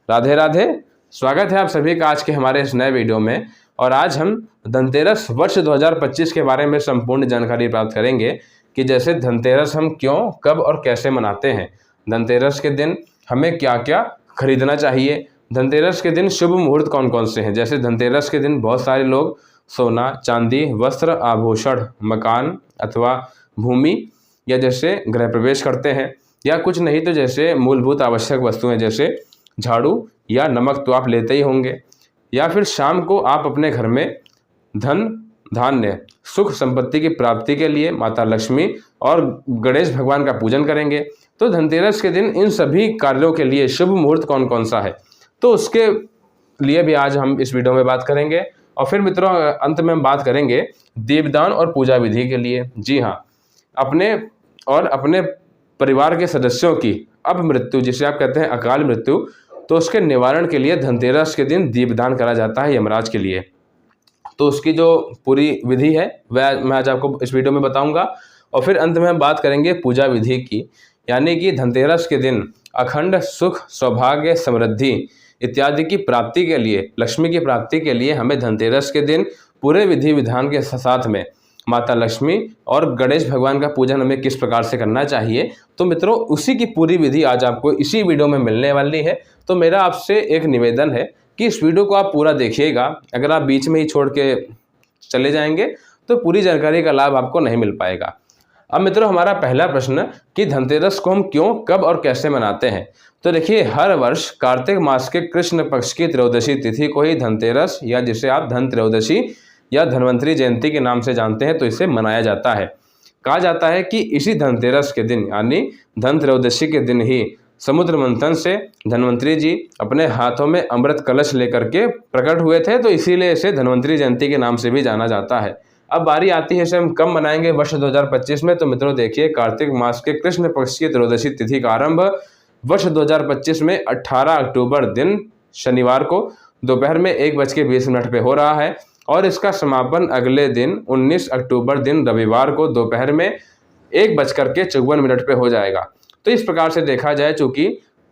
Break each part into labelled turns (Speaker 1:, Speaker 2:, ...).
Speaker 1: राधे राधे। स्वागत है आप सभी का आज के हमारे इस नए वीडियो में। और आज हम धनतेरस वर्ष 2025 के बारे में संपूर्ण जानकारी प्राप्त करेंगे कि जैसे धनतेरस हम क्यों, कब और कैसे मनाते हैं। धनतेरस के दिन हमें क्या क्या खरीदना चाहिए। धनतेरस के दिन शुभ मुहूर्त कौन कौन से हैं। जैसे धनतेरस के दिन बहुत सारे लोग सोना, चांदी, वस्त्र, आभूषण, मकान अथवा भूमि या जैसे गृह प्रवेश करते हैं, या कुछ नहीं तो जैसे मूलभूत आवश्यक वस्तुएं जैसे झाड़ू या नमक तो आप लेते ही होंगे। या फिर शाम को आप अपने घर में धन, धान्य, सुख संपत्ति की प्राप्ति के लिए माता लक्ष्मी और गणेश भगवान का पूजन करेंगे। तो धनतेरस के दिन इन सभी कार्यों के लिए शुभ मुहूर्त कौन कौन सा है, तो उसके लिए भी आज हम इस वीडियो में बात करेंगे। और फिर मित्रों अंत में हम बात करेंगे दीपदान और पूजा विधि के लिए। जी हाँ, अपने परिवार के सदस्यों की अपमृत्यु, जिसे आप कहते हैं अकाल मृत्यु, तो उसके निवारण के लिए धनतेरस के दिन दीपदान करा जाता है यमराज के लिए। तो उसकी जो पूरी विधि है वह मैं आज आपको इस वीडियो में बताऊंगा। और फिर अंत में हम बात करेंगे पूजा विधि की, यानी कि धनतेरस के दिन अखंड सुख, सौभाग्य, समृद्धि इत्यादि की प्राप्ति के लिए, लक्ष्मी की प्राप्ति के लिए हमें धनतेरस के दिन पूरे विधि विधान के साथ में माता लक्ष्मी और गणेश भगवान का पूजन हमें किस प्रकार से करना चाहिए। तो मित्रों उसी की पूरी विधि आज आपको इसी वीडियो में मिलने वाली है। तो मेरा आपसे एक निवेदन है कि इस वीडियो को आप पूरा देखिएगा। अगर आप बीच में ही छोड़ के चले जाएंगे तो पूरी जानकारी का लाभ आपको नहीं मिल पाएगा। अब मित्रों हमारा पहला प्रश्न कि धनतेरस को हम क्यों, कब और कैसे मनाते हैं। तो देखिए, हर वर्ष कार्तिक मास के कृष्ण पक्ष की त्रयोदशी तिथि को ही धनतेरस या जिसे आप धन त्रयोदशी या धन्वंतरी जयंती के नाम से जानते हैं तो इसे मनाया जाता है। कहा जाता है कि इसी धनतेरस के दिन यानी धन त्रयोदशी के दिन ही समुद्र मंथन से धन्वंतरी जी अपने हाथों में अमृत कलश लेकर के प्रकट हुए थे, तो इसीलिए इसे धन्वंतरी जयंती के नाम से भी जाना जाता है। अब बारी आती है इसे हम कब मनाएंगे वर्ष 2025 में। तो मित्रों देखिए, कार्तिक मास के कृष्ण पक्ष की त्रयोदशी तिथि का आरंभ वर्ष 2025 में 18 अक्टूबर दिन शनिवार को दोपहर में 1:20 पे हो रहा है और इसका समापन अगले दिन 19 अक्टूबर दिन रविवार को दोपहर में 1:54 पे हो जाएगा। तो इस प्रकार से देखा जाए, चूंकि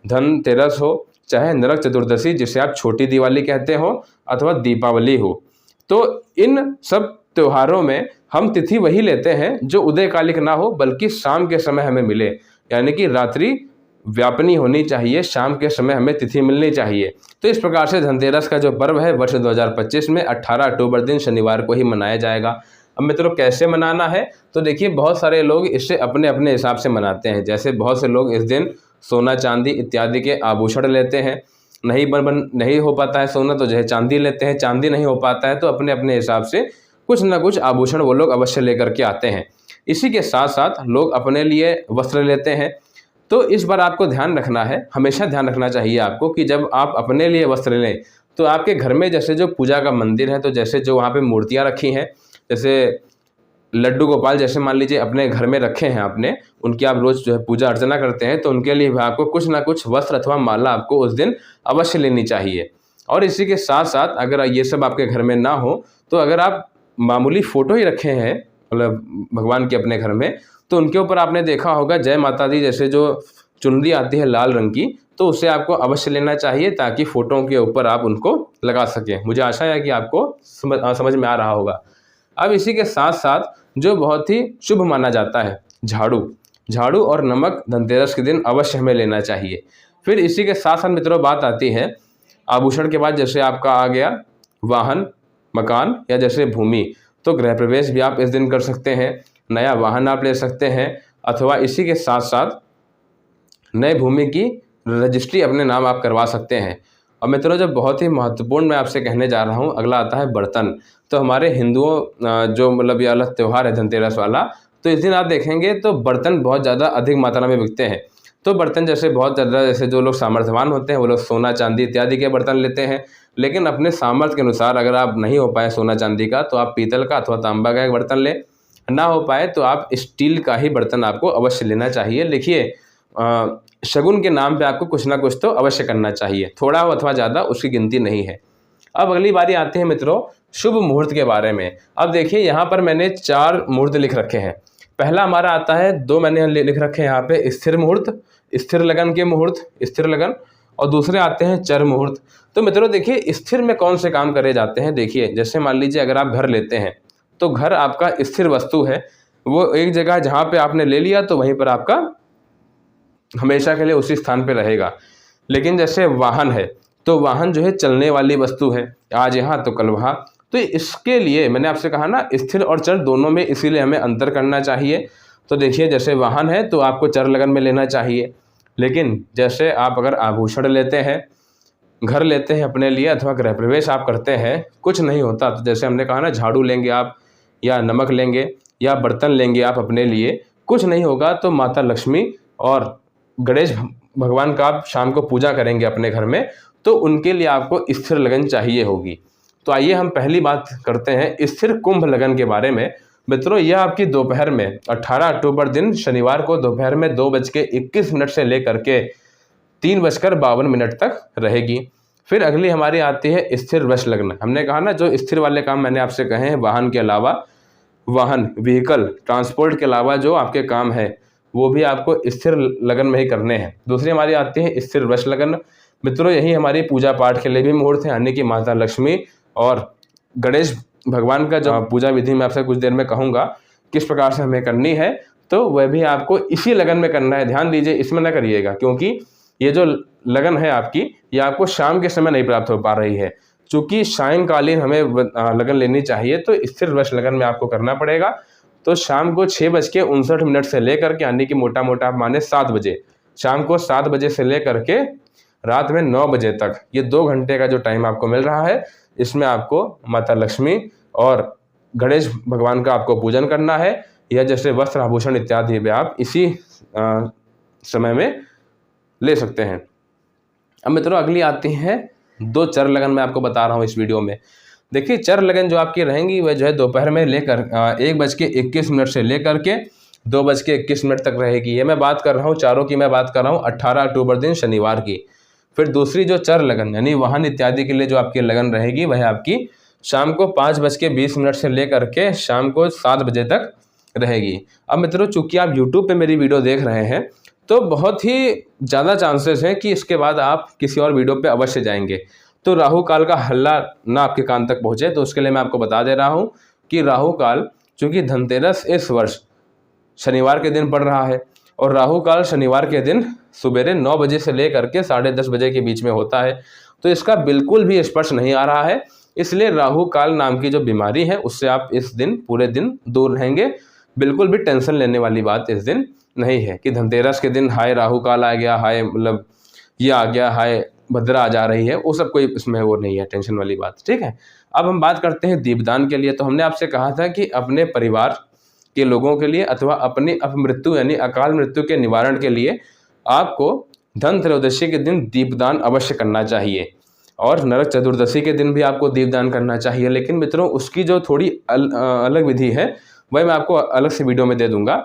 Speaker 1: धनतेरस हो चाहे नरक चतुर्दशी जिसे आप छोटी दिवाली कहते हो अथवा दीपावली हो, तो इन सब त्योहारों में हम तिथि वही लेते हैं जो उदयकालिक ना हो बल्कि शाम के समय हमें मिले, यानी कि रात्रि व्यापनी होनी चाहिए, शाम के समय हमें तिथि मिलनी चाहिए। तो इस प्रकार से धनतेरस का जो पर्व है वर्ष 2025 में 18 अक्टूबर दिन शनिवार को ही मनाया जाएगा। अब मित्रों कैसे मनाना है, तो देखिए बहुत सारे लोग इसे अपने अपने हिसाब से मनाते हैं। जैसे बहुत से लोग इस दिन सोना, चांदी इत्यादि के आभूषण लेते हैं। नहीं हो पाता है सोना तो जो है चांदी लेते हैं, चांदी नहीं हो पाता है तो अपने अपने हिसाब से कुछ ना कुछ आभूषण वो लोग अवश्य लेकर के आते हैं। इसी के साथ साथ लोग अपने लिए वस्त्र लेते हैं। तो इस बार आपको ध्यान रखना है, हमेशा ध्यान रखना चाहिए आपको कि जब आप अपने लिए वस्त्र लें तो आपके घर में जैसे जो पूजा का मंदिर है, तो जैसे जो वहाँ पे मूर्तियाँ रखी हैं, जैसे लड्डू गोपाल जैसे मान लीजिए अपने घर में रखे हैं आपने, उनकी आप रोज़ जो है पूजा अर्चना करते हैं, तो उनके लिए भी आपको कुछ ना कुछ वस्त्र अथवा माला आपको उस दिन अवश्य लेनी चाहिए। और इसी के साथ साथ अगर ये सब आपके घर में ना हो तो अगर आप मामूली फ़ोटो ही रखे हैं मतलब भगवान के अपने घर में, तो उनके ऊपर आपने देखा होगा जय माता दी जैसे जो चुनरी आती है लाल रंग की, तो उसे आपको अवश्य लेना चाहिए ताकि फ़ोटो के ऊपर आप उनको लगा सकें। मुझे आशा है कि आपको समझ में आ रहा होगा। अब इसी के साथ साथ जो बहुत ही शुभ माना जाता है झाड़ू और नमक धनतेरस के दिन अवश्य हमें लेना चाहिए। फिर इसी के साथ साथ मित्रों बात आती है आभूषण के बाद, जैसे आपका आ गया वाहन, मकान या जैसे भूमि, तो गृह प्रवेश भी आप इस दिन कर सकते हैं, नया वाहन आप ले सकते हैं अथवा इसी के साथ साथ नए भूमि की रजिस्ट्री अपने नाम आप करवा सकते हैं। और मित्रों जो बहुत ही महत्वपूर्ण मैं आपसे कहने जा रहा हूँ, अगला आता है बर्तन। तो हमारे हिंदुओं जो मतलब ये अलग त्यौहार है धनतेरस वाला, तो इस दिन आप देखेंगे तो बर्तन बहुत ज़्यादा अधिक मात्रा में बिकते हैं। तो बर्तन जैसे बहुत ज़्यादा, जैसे जो लोग सामर्थ्यवान होते हैं वो लोग सोना, चांदी इत्यादि के बर्तन लेते हैं, लेकिन अपने सामर्थ्य के अनुसार अगर आप नहीं हो पाए सोना चांदी का तो आप पीतल का अथवा तांबा का एक बर्तन ले, ना हो पाए तो आप स्टील का ही बर्तन आपको अवश्य लेना चाहिए। लिखिए शगुन के नाम पे आपको कुछ ना कुछ तो अवश्य करना चाहिए, थोड़ा हो अथवा ज़्यादा उसकी गिनती नहीं है। अब अगली बारी आती है मित्रों शुभ मुहूर्त के बारे में। अब देखिए यहाँ पर मैंने 4 मुहूर्त लिख रखे हैं। पहला हमारा आता है, 2 मैंने लिख रखे हैं यहाँ पे, स्थिर मुहूर्त, स्थिर लगन के मुहूर्त, स्थिर लगन, और दूसरे आते हैं चर मुहूर्त। तो मित्रों देखिए स्थिर में कौन से काम करे जाते हैं। देखिए जैसे मान लीजिए अगर आप घर लेते हैं तो घर आपका स्थिर वस्तु है, वो एक जगह जहाँ पे आपने ले लिया तो वहीं पर आपका हमेशा के लिए उसी स्थान पे रहेगा। लेकिन जैसे वाहन है तो वाहन जो है चलने वाली वस्तु है, आज यहाँ तो कल वहाँ। तो इसके लिए मैंने आपसे कहा ना स्थिर और चर दोनों में, इसीलिए हमें अंतर करना चाहिए। तो देखिए जैसे वाहन है तो आपको चर लगन में लेना चाहिए, लेकिन जैसे आप अगर आभूषण लेते हैं, घर लेते हैं अपने लिए अथवा गृह प्रवेश आप करते हैं, कुछ नहीं होता तो जैसे हमने कहा ना झाड़ू लेंगे आप या नमक लेंगे या बर्तन लेंगे आप अपने लिए, कुछ नहीं होगा तो माता लक्ष्मी और गणेश भगवान का आप शाम को पूजा करेंगे अपने घर में, तो उनके लिए आपको स्थिर लगन चाहिए होगी। तो आइए हम पहली बात करते हैं स्थिर कुंभ लगन के बारे में। मित्रों यह आपकी दोपहर में 18 अक्टूबर दिन शनिवार को दोपहर में 2:21 से लेकर के 3:52 तक रहेगी। फिर अगली हमारी आती है स्थिर वश लग्न। हमने कहा ना जो स्थिर वाले काम मैंने आपसे कहे हैं, वाहन के अलावा, वाहन व्हीकल ट्रांसपोर्ट के अलावा जो आपके काम है वो भी आपको स्थिर लगन में ही करने हैं। दूसरी हमारी आती है स्थिर वश लगन। मित्रों यही हमारी पूजा पाठ के लिए भी मुहूर्त है, यानी कि माता लक्ष्मी और गणेश भगवान का जो पूजा विधि मैं आपसे कुछ देर में कहूँगा किस प्रकार से हमें करनी है, तो वह भी आपको इसी लगन में करना है। ध्यान दीजिए इसमें न करिएगा, क्योंकि ये जो लगन है आपकी ये आपको शाम के समय नहीं प्राप्त हो पा रही है। चूँकि सायंकालीन हमें लगन लेनी चाहिए तो स्थिर वश लगन में आपको करना पड़ेगा। तो शाम को 6:59 से लेकर के, यानी कि मोटा मोटा आप माने 7 बजे, शाम को 7 बजे से लेकर के रात में 9 बजे तक, ये 2 घंटे का जो टाइम आपको मिल रहा है, इसमें आपको माता लक्ष्मी और गणेश भगवान का आपको पूजन करना है, या जैसे वस्त्र आभूषण इत्यादि भी आप इसी समय में ले सकते हैं। अब मित्रों अगली आती हैं 2 चर लगन मैं आपको बता रहा हूँ इस वीडियो में। देखिए चर लगन जो आपकी रहेंगी वह जो है दोपहर में लेकर 1:21 से लेकर के 2:21 तक रहेगी। ये मैं बात कर रहा हूँ चारों की, मैं बात कर रहा हूँ 18 अक्टूबर दिन शनिवार की। फिर दूसरी जो चर लगन यानी वाहन इत्यादि के लिए जो आपकी लगन रहेगी वह आपकी शाम को 5:20 से लेकर के शाम को 7 बजे तक रहेगी। अब मित्रों चूँकि आप यूट्यूब पे मेरी वीडियो देख रहे हैं तो बहुत ही ज़्यादा चांसेस हैं कि इसके बाद आप किसी और वीडियो पे अवश्य जाएंगे तो राहु काल का हल्ला ना आपके कान तक पहुँचे। तो उसके लिए मैं आपको बता दे रहा हूँ कि राहु काल, चूँकि धनतेरस इस वर्ष शनिवार के दिन पड़ रहा है और राहु काल शनिवार के दिन सुबेरे 9 बजे से लेकर के 10:30 बजे के बीच में होता है, तो इसका बिल्कुल भी स्पर्श नहीं आ रहा है। इसलिए राहु काल नाम की जो बीमारी है उससे आप इस दिन पूरे दिन दूर रहेंगे। बिल्कुल भी टेंशन लेने वाली बात इस दिन नहीं है कि धनतेरस के दिन हाय राहु काल आ गया, हाय मतलब ये आ गया, हाय भद्रा आ जा रही है, वो सब कोई इसमें वो नहीं है टेंशन वाली बात। ठीक है, अब हम बात करते हैं दीपदान के लिए। तो हमने आपसे कहा था कि अपने परिवार के लोगों के लिए अथवा अपनी अपमृत्यु यानी अकाल मृत्यु के निवारण के लिए आपको धन त्रयोदशी के दिन दीपदान अवश्य करना चाहिए और नरक चतुर्दशी के दिन भी आपको दीपदान करना चाहिए। लेकिन मित्रों उसकी जो थोड़ी अलग विधि है वह मैं आपको अलग से वीडियो में दे दूंगा।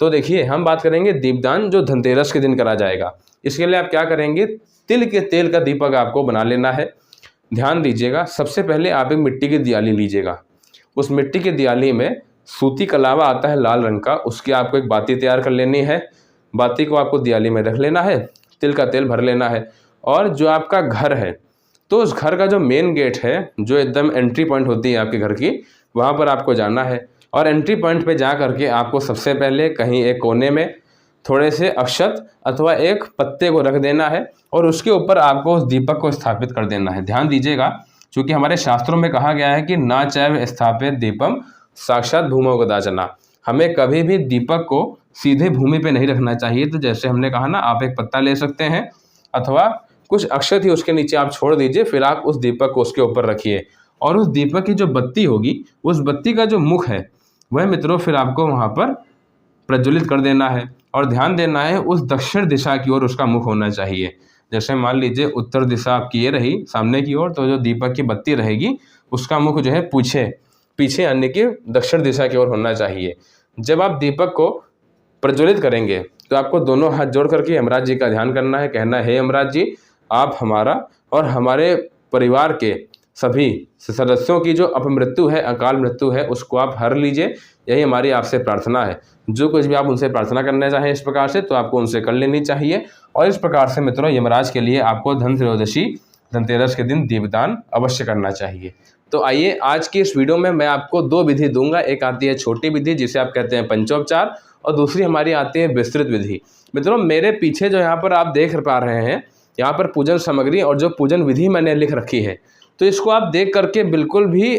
Speaker 1: तो देखिए हम बात करेंगे दीपदान जो धनतेरस के दिन करा जाएगा। इसके लिए आप क्या करेंगे, तिल के तेल का दीपक आपको बना लेना है। ध्यान दीजिएगा, सबसे पहले आप एक मिट्टी की दियाली लीजिएगा। उस मिट्टी की दियाली में सूती कलावा आता है लाल रंग का, उसकी आपको एक बाती तैयार कर लेनी है। बाती को आपको दियाली में रख लेना है, तिल का तेल भर लेना है और जो आपका घर है तो उस घर का जो मेन गेट है, जो एकदम एंट्री पॉइंट होती है आपके घर की, वहाँ पर आपको जाना है और एंट्री पॉइंट पे जा करके आपको सबसे पहले कहीं एक कोने में थोड़े से अक्षत अथवा एक पत्ते को रख देना है और उसके ऊपर आपको उस दीपक को स्थापित कर देना है। ध्यान दीजिएगा, क्योंकि हमारे शास्त्रों में कहा गया है कि ना चैव स्थापित दीपम साक्षात भूमौ कदाचना, हमें कभी भी दीपक को सीधे भूमि पे नहीं रखना चाहिए। तो जैसे हमने कहा ना, आप एक पत्ता ले सकते हैं अथवा कुछ अक्षत ही उसके नीचे आप छोड़ दीजिए, फिर आप उस दीपक को उसके ऊपर रखिए और उस दीपक की जो बत्ती होगी, उस बत्ती का जो मुख है वह मित्रों फिर आपको वहाँ पर प्रज्वलित कर देना है और ध्यान देना है उस दक्षिण दिशा की ओर उसका मुख होना चाहिए। जैसे मान लीजिए उत्तर दिशा आपकी ये रही सामने की ओर, तो जो दीपक की बत्ती रहेगी उसका मुख जो है पीछे यानी कि दक्षिण दिशा की ओर होना चाहिए। जब आप दीपक को प्रज्वलित करेंगे तो आपको दोनों हाथ जोड़ करके यमराज जी का ध्यान करना है, कहना है हे यमराज जी, आप हमारा और हमारे परिवार के सभी सदस्यों की जो अपमृत्यु है, अकाल मृत्यु है, उसको आप हर लीजिए। यही हमारी आपसे प्रार्थना है। जो कुछ भी आप उनसे प्रार्थना करना चाहें इस प्रकार से, तो आपको उनसे कर लेनी चाहिए। और इस प्रकार से मित्रों, यमराज के लिए आपको धनत्रयोदशी, धनतेरस के दिन दीपदान अवश्य करना चाहिए। तो आइए आज की इस वीडियो में मैं आपको 2 विधि दूंगा। एक आती है छोटी विधि जिसे आप कहते हैं पंचोपचार, और दूसरी हमारी आती है विस्तृत विधि। मित्रों, मेरे पीछे जो यहाँ पर आप देख पा रहे हैं, यहाँ पर पूजन सामग्री और जो पूजन विधि मैंने लिख रखी है, तो इसको आप देख करके बिल्कुल भी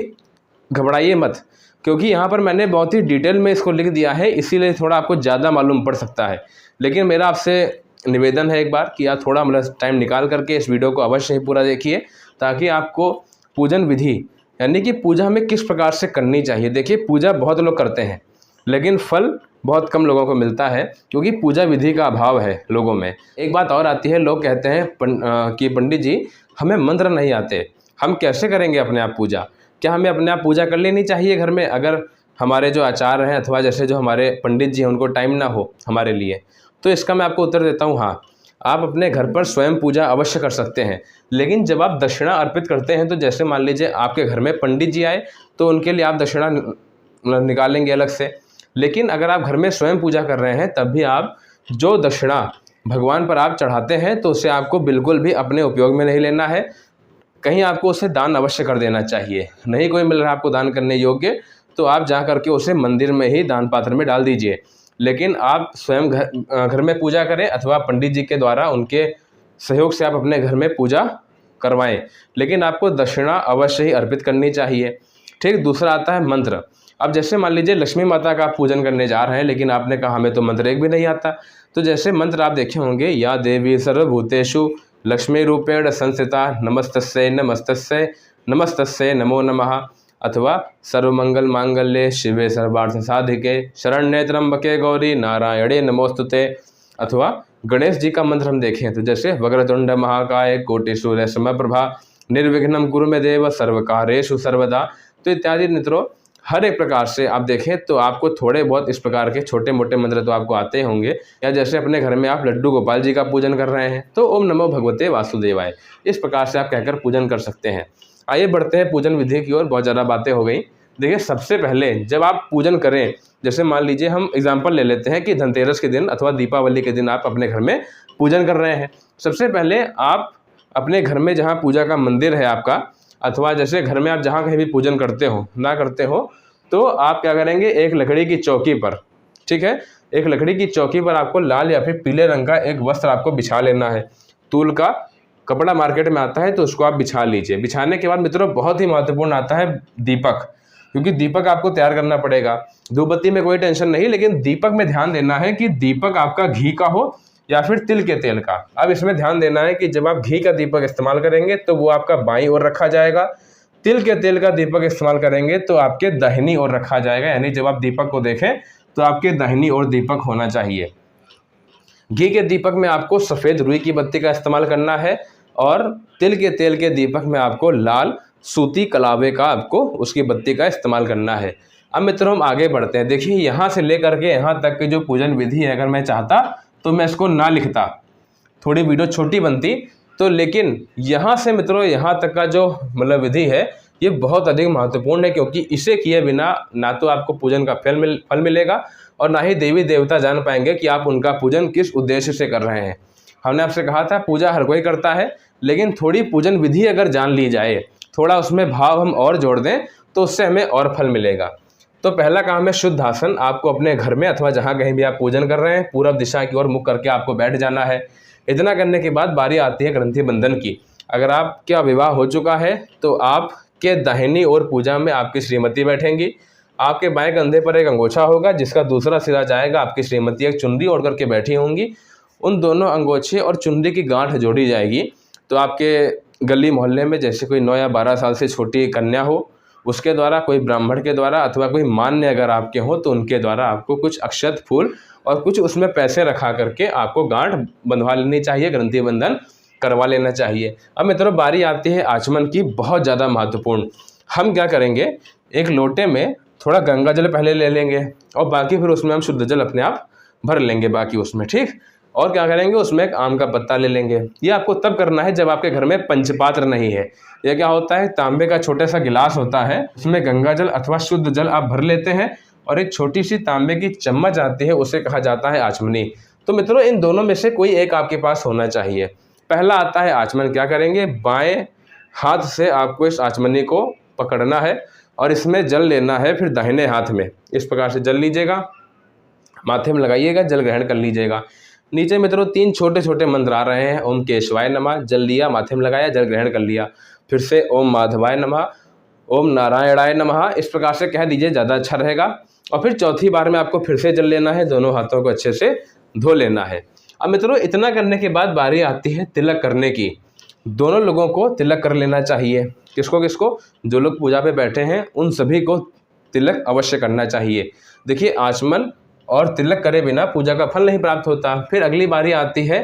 Speaker 1: घबराइए मत, क्योंकि यहाँ पर मैंने बहुत ही डिटेल में इसको लिख दिया है, इसीलिए थोड़ा आपको ज़्यादा मालूम पड़ सकता है। लेकिन मेरा आपसे निवेदन है एक बार कि आप थोड़ा मतलब टाइम निकाल करके इस वीडियो को अवश्य ही पूरा देखिए, ताकि आपको पूजन विधि यानी कि पूजा हमें किस प्रकार से करनी चाहिए। देखिए, पूजा बहुत लोग करते हैं, लेकिन फल बहुत कम लोगों को मिलता है, क्योंकि पूजा विधि का अभाव है लोगों में। एक बात और आती है, लोग कहते हैं कि पंडित जी हमें मंत्र नहीं आते, हम कैसे करेंगे अपने आप पूजा? क्या हमें अपने आप पूजा कर लेनी चाहिए घर में, अगर हमारे जो आचार्य हैं अथवा जैसे जो हमारे पंडित जी हैं उनको टाइम ना हो हमारे लिए? तो इसका मैं आपको उत्तर देता हूँ, हाँ, आप अपने घर पर स्वयं पूजा अवश्य कर सकते हैं। लेकिन जब आप दक्षिणा अर्पित करते हैं, तो जैसे मान लीजिए आपके घर में पंडित जी आए, तो उनके लिए आप दक्षिणा निकालेंगे अलग से। लेकिन अगर आप घर में स्वयं पूजा कर रहे हैं, तब भी आप जो दक्षिणा भगवान पर आप चढ़ाते हैं, तो उसे आपको बिल्कुल भी अपने उपयोग में नहीं लेना है। कहीं आपको उसे दान अवश्य कर देना चाहिए। नहीं कोई मिल रहा है आपको दान करने योग्य, तो आप जा करके उसे मंदिर में ही दान पात्र में डाल दीजिए। लेकिन आप स्वयं घर में पूजा करें, अथवा पंडित जी के द्वारा उनके सहयोग से आप अपने घर में पूजा करवाएं। लेकिन आपको दक्षिणा अवश्य ही अर्पित करनी चाहिए। ठीक, दूसरा आता है मंत्र। अब जैसे मान लीजिए लक्ष्मी माता का आप पूजन करने जा रहे हैं, लेकिन आपने कहा हमें तो मंत्र एक भी नहीं आता, तो जैसे मंत्र आप देखे होंगे, या देवी सर्वभूतेषु लक्ष्मी रूपेण संस्थिता नमस्तस्यै नमस्तस्यै नमस्तस्यै नमो नमः, अथवा सर्वमंगल मांगल्ये शिवे सर्वार्थ साधिके शरण्ये त्र्यंबके गौरी नारायणे नमोस्तुते। अथवा गणेश जी का मंत्र हम देखें, तो जैसे वक्रतुंड महाकाय कोटि सूर्य समप्रभा निर्विघ्नं कुरु मे देव सर्वकार्येषु सर्वदा। तो इत्यादि मित्रों, हर एक प्रकार से आप देखें तो आपको थोड़े बहुत इस प्रकार के छोटे मोटे मंत्र तो आपको आते होंगे। या जैसे अपने घर में आप लड्डू गोपाल जी का पूजन कर रहे हैं, तो ओम नमो भगवते वासुदेवाय, इस प्रकार से आप कहकर पूजन कर सकते हैं। आइए बढ़ते हैं पूजन विधि की ओर। बहुत ज़्यादा बातें हो गई। देखिए, सबसे पहले जब आप पूजन करें, जैसे मान लीजिए हम एग्जाम्पल ले लेते हैं कि धनतेरस के दिन अथवा दीपावली के दिन आप अपने घर में पूजन कर रहे हैं। सबसे पहले आप अपने घर में जहाँ पूजा का मंदिर है आपका, अथवा जैसे घर में आप जहाँ कहीं भी पूजन करते हो ना करते हो, तो आप क्या करेंगे, एक लकड़ी की चौकी पर, ठीक है, एक लकड़ी की चौकी पर आपको लाल या फिर पीले रंग का एक वस्त्र आपको बिछा लेना है। तूल का कपड़ा मार्केट में आता है, तो उसको आप बिछा लीजिए। बिछाने के बाद मित्रों, बहुत ही महत्वपूर्ण आता है दीपक, क्योंकि दीपक आपको तैयार करना पड़ेगा। धूपबत्ती में कोई टेंशन नहीं, लेकिन दीपक में ध्यान देना है कि दीपक आपका घी का हो या फिर तिल के तेल का। अब इसमें ध्यान देना है कि जब आप घी का दीपक इस्तेमाल करेंगे, तो वो आपका बाईं ओर रखा जाएगा। तिल के तेल का दीपक इस्तेमाल करेंगे तो आपके दाहिनी ओर रखा जाएगा। यानी जब आप दीपक को देखें, तो आपके दाहिनी ओर दीपक होना चाहिए। घी के दीपक में आपको सफ़ेद रुई की बत्ती का इस्तेमाल करना है, और तिल के तेल के दीपक में आपको लाल सूती कलावे का आपको उसकी बत्ती का इस्तेमाल करना है। अब मित्रों, हम आगे बढ़ते हैं। देखिए, यहाँ से लेकर के यहाँ तक की जो पूजन विधि है, अगर मैं चाहता तो मैं इसको ना लिखता, थोड़ी वीडियो छोटी बनती, तो लेकिन यहाँ से मित्रों यहाँ तक का जो मतलब विधि है, ये बहुत अधिक महत्वपूर्ण है, क्योंकि इसे किए बिना ना तो आपको पूजन का फल मिलेगा, और ना ही देवी देवता जान पाएंगे कि आप उनका पूजन किस उद्देश्य से कर रहे हैं। हमने आपसे कहा था पूजा हर कोई करता है, लेकिन थोड़ी पूजन विधि अगर जान ली जाए, थोड़ा उसमें भाव हम और जोड़ दें, तो उससे हमें और फल मिलेगा। तो पहला काम है शुद्ध आसन। आपको अपने घर में अथवा जहाँ कहीं भी आप पूजन कर रहे हैं, पूरब दिशा की ओर मुख करके आपको बैठ जाना है। इतना करने के बाद बारी आती है ग्रंथि बंधन की। अगर आपका विवाह हो चुका है, तो आपके दाहिनी ओर पूजा में आपकी श्रीमती बैठेंगी। आपके बाएं कंधे पर एक अंगोछा होगा, जिसका दूसरा सिरा जाएगा, आपकी श्रीमती एक चुनरी ओढ़ करके बैठी होंगी। उन दोनों अंगोछे और चुनरी की गांठ जोड़ी जाएगी। तो आपके गली मोहल्ले में जैसे कोई 9 या 12 साल से छोटी कन्या हो, उसके द्वारा, कोई ब्राह्मण के द्वारा, अथवा कोई मान्य अगर आपके हो, तो उनके द्वारा आपको कुछ अक्षत फूल और कुछ उसमें पैसे रखा करके आपको गांठ बंधवा लेनी चाहिए, ग्रंथि बंधन करवा लेना चाहिए। अब मित्रों, बारी आती है आचमन की, बहुत ज़्यादा महत्वपूर्ण। हम क्या करेंगे, एक लोटे में थोड़ा गंगा जल पहले ले लेंगे, और बाकी फिर उसमें हम शुद्ध जल अपने आप भर लेंगे बाकी उसमें, ठीक। और क्या करेंगे, उसमें एक आम का पत्ता ले लेंगे। ये आपको तब करना है जब आपके घर में पंचपात्र नहीं है। यह क्या होता है, तांबे का छोटा सा गिलास होता है, उसमें गंगा जल अथवा शुद्ध जल आप भर लेते हैं और एक छोटी सी तांबे की चम्मच आती है, उसे कहा जाता है आचमनी। तो मित्रों इन दोनों में से कोई एक आपके पास होना चाहिए। पहला आता है आचमन। क्या करेंगे, बाएं हाथ से आपको इस आचमनी को पकड़ना है और इसमें जल लेना है, फिर दाहिने हाथ में इस प्रकार से जल लीजिएगा, माथे में लगाइएगा, जल ग्रहण कर लीजिएगा। नीचे मित्रों 3 छोटे छोटे मंत्र आ रहे हैं। ओम केशवाय नमः, जल लिया, माथे में लगाया, जल ग्रहण कर लिया। फिर से ओम माधवाय नमः, ओम नारायणाय नमः, इस प्रकार से कह दीजिए, ज़्यादा अच्छा रहेगा। और फिर चौथी बार में आपको फिर से जल लेना है, दोनों हाथों को अच्छे से धो लेना है। अब मित्रों इतना करने के बाद बारी आती है तिलक करने की। दोनों लोगों को तिलक कर लेना चाहिए। किसको किसको, जो लोग पूजा पे बैठे हैं उन सभी को तिलक अवश्य करना चाहिए। देखिए आचमन और तिलक करे बिना पूजा का फल नहीं प्राप्त होता। फिर अगली बारी आती है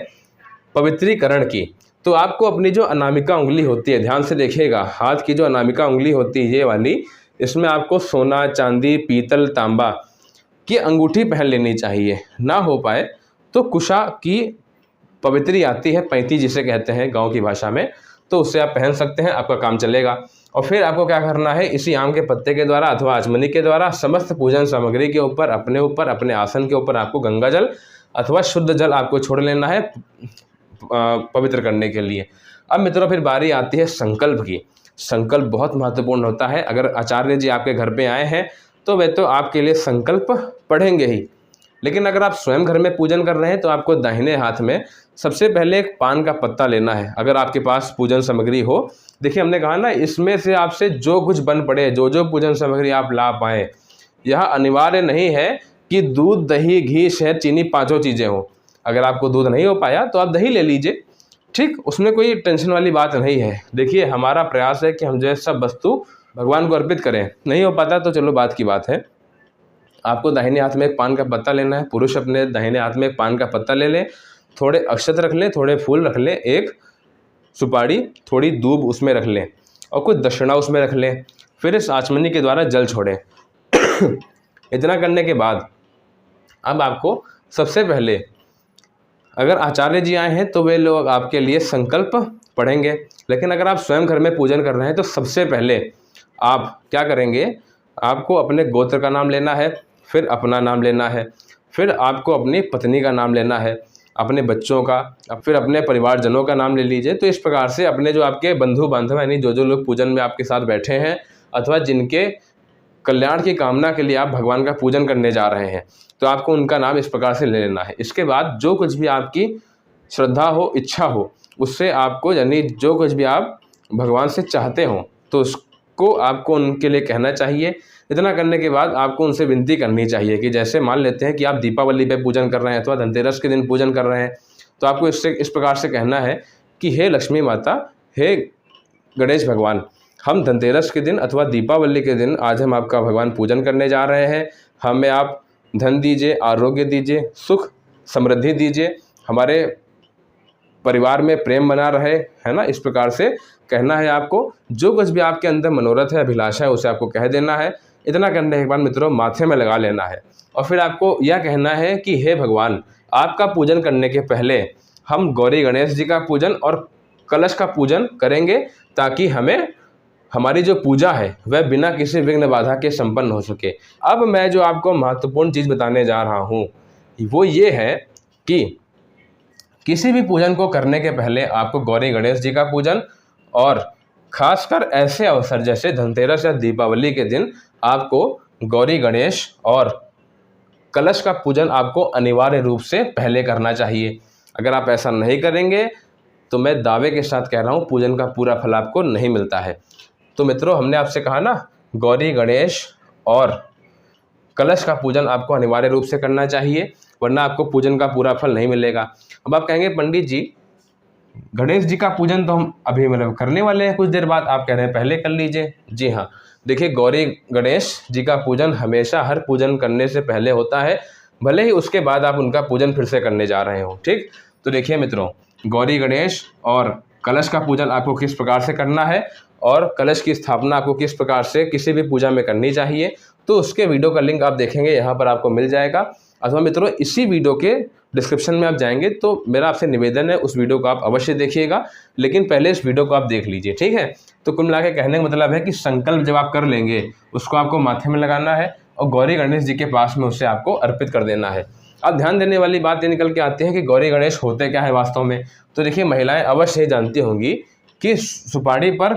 Speaker 1: पवित्रीकरण की। तो आपको अपनी जो अनामिका उंगली होती है, ध्यान से देखिएगा, हाथ की जो अनामिका उंगली होती है ये वाली, इसमें आपको सोना, चांदी, पीतल, तांबा की अंगूठी पहन लेनी चाहिए। ना हो पाए तो कुशा की पवित्री आती है, 35 जिसे कहते हैं गांव की भाषा में, तो उससे आप पहन सकते हैं, आपका काम चलेगा। और फिर आपको क्या करना है, इसी आम के पत्ते के द्वारा अथवा आचमनी के द्वारा समस्त पूजन सामग्री के ऊपर, अपने आसन के ऊपर आपको गंगा जल अथवा शुद्ध जल आपको छोड़ लेना है पवित्र करने के लिए। अब मित्रों फिर बारी आती है संकल्प की। संकल्प बहुत महत्वपूर्ण होता है। अगर आचार्य जी आपके घर पे आए हैं तो वे तो आपके लिए संकल्प पढ़ेंगे ही, लेकिन अगर आप स्वयं घर में पूजन कर रहे हैं तो आपको दाहिने हाथ में सबसे पहले एक पान का पत्ता लेना है, अगर आपके पास पूजन सामग्री हो। देखिए हमने कहा ना, इसमें से आपसे जो कुछ बन पड़े, जो पूजन सामग्री आप ला पाएँ, यह अनिवार्य नहीं है कि दूध, दही, घी, शहद, चीनी 5 चीज़ें हों। अगर आपको दूध नहीं हो पाया तो आप दही ले लीजिए, ठीक, उसमें कोई टेंशन वाली बात नहीं है। देखिए हमारा प्रयास है कि हम जो है सब वस्तु भगवान को अर्पित करें। नहीं हो पाता तो चलो बात की बात है। आपको दाहिने हाथ में एक पान का पत्ता लेना है। पुरुष अपने दाहिने हाथ में एक पान का पत्ता ले लें, थोड़े अक्षत रख लें, थोड़े फूल रख लें, एक सुपारी, थोड़ी दूब उसमें रख लें और कुछ दक्षिणा उसमें रख लें। फिर इस आचमनी के द्वारा जल छोड़ें। इतना करने के बाद अब आपको सबसे पहले, अगर आचार्य जी आए हैं तो वे लोग आपके लिए संकल्प पढ़ेंगे, लेकिन अगर आप स्वयं घर में पूजन कर रहे हैं तो सबसे पहले आप क्या करेंगे, आपको अपने गोत्र का नाम लेना है, फिर अपना नाम लेना है, फिर आपको अपनी पत्नी का नाम लेना है, अपने बच्चों का, फिर अपने परिवारजनों का नाम ले लीजिए। तो इस प्रकार से अपने जो आपके बंधु बांधव यानी जो लोग पूजन में आपके साथ बैठे हैं अथवा जिनके कल्याण की कामना के लिए आप भगवान का पूजन करने जा रहे हैं, तो आपको उनका नाम इस प्रकार से ले लेना है। इसके बाद जो कुछ भी आपकी श्रद्धा हो, इच्छा हो, उससे आपको, यानी जो कुछ भी आप भगवान से चाहते हो तो उसको आपको उनके लिए कहना चाहिए। इतना करने के बाद आपको उनसे विनती करनी चाहिए कि जैसे मान लेते हैं कि आप दीपावली पे पूजन कर रहे हैं अथवा धनतेरस के दिन पूजन कर रहे हैं, तो आपको इस प्रकार से कहना है कि हे लक्ष्मी माता, हे गणेश भगवान, हम धनतेरस के दिन अथवा दीपावली के दिन आज हम आपका भगवान पूजन करने जा रहे हैं। हमें आप धन दीजिए, आरोग्य दीजिए, सुख समृद्धि दीजिए, हमारे परिवार में प्रेम बना रहे, है ना। इस प्रकार से कहना है आपको। जो कुछ भी आपके अंदर मनोरथ है, अभिलाषा है, उसे आपको कह देना है। इतना करने के बाद मित्रों माथे में लगा लेना है और फिर आपको यह कहना है कि हे भगवान, आपका पूजन करने के पहले हम गौरी गणेश जी का पूजन और कलश का पूजन करेंगे, ताकि हमें हमारी जो पूजा है वह बिना किसी विघ्न बाधा के संपन्न हो सके। अब मैं जो आपको महत्वपूर्ण चीज़ बताने जा रहा हूँ वो ये है कि किसी भी पूजन को करने के पहले आपको गौरी गणेश जी का पूजन और खासकर ऐसे अवसर जैसे धनतेरस या दीपावली के दिन आपको गौरी गणेश और कलश का पूजन आपको अनिवार्य रूप से पहले करना चाहिए। अगर आप ऐसा नहीं करेंगे तो मैं दावे के साथ कह रहा हूँ पूजन का पूरा फल आपको नहीं मिलता है। तो मित्रों हमने आपसे कहा ना, गौरी गणेश और कलश का पूजन आपको अनिवार्य रूप से करना चाहिए, वरना आपको पूजन का पूरा फल नहीं मिलेगा। अब आप कहेंगे पंडित जी गणेश जी का पूजन तो हम अभी मतलब करने वाले हैं कुछ देर बाद, आप कह रहे हैं पहले कर लीजिए। जी हाँ, देखिए गौरी गणेश जी का पूजन हमेशा हर पूजन करने से पहले होता है, भले ही उसके बाद आप उनका पूजन फिर से करने जा रहे हो। ठीक, तो देखिए मित्रों, गौरी गणेश और कलश का पूजन आपको किस प्रकार से करना है और कलश की स्थापना आपको किस प्रकार से किसी भी पूजा में करनी चाहिए, तो उसके वीडियो का लिंक आप देखेंगे यहाँ पर आपको मिल जाएगा। अथवा मित्रों इसी वीडियो के डिस्क्रिप्शन में आप जाएंगे तो मेरा आपसे निवेदन है उस वीडियो को आप अवश्य देखिएगा, लेकिन पहले इस वीडियो को आप देख लीजिए, ठीक है। तो कुल मिला के कहने का मतलब है कि संकल्प जब आप कर लेंगे उसको आपको माथे में लगाना है और गौरी गणेश जी के पास में उसे आपको अर्पित कर देना है। अब ध्यान देने वाली बात ये निकल के आती है कि गौरी गणेश होते क्या है वास्तव में। तो देखिए, महिलाएं अवश्य ही जानती होंगी कि सुपारी पर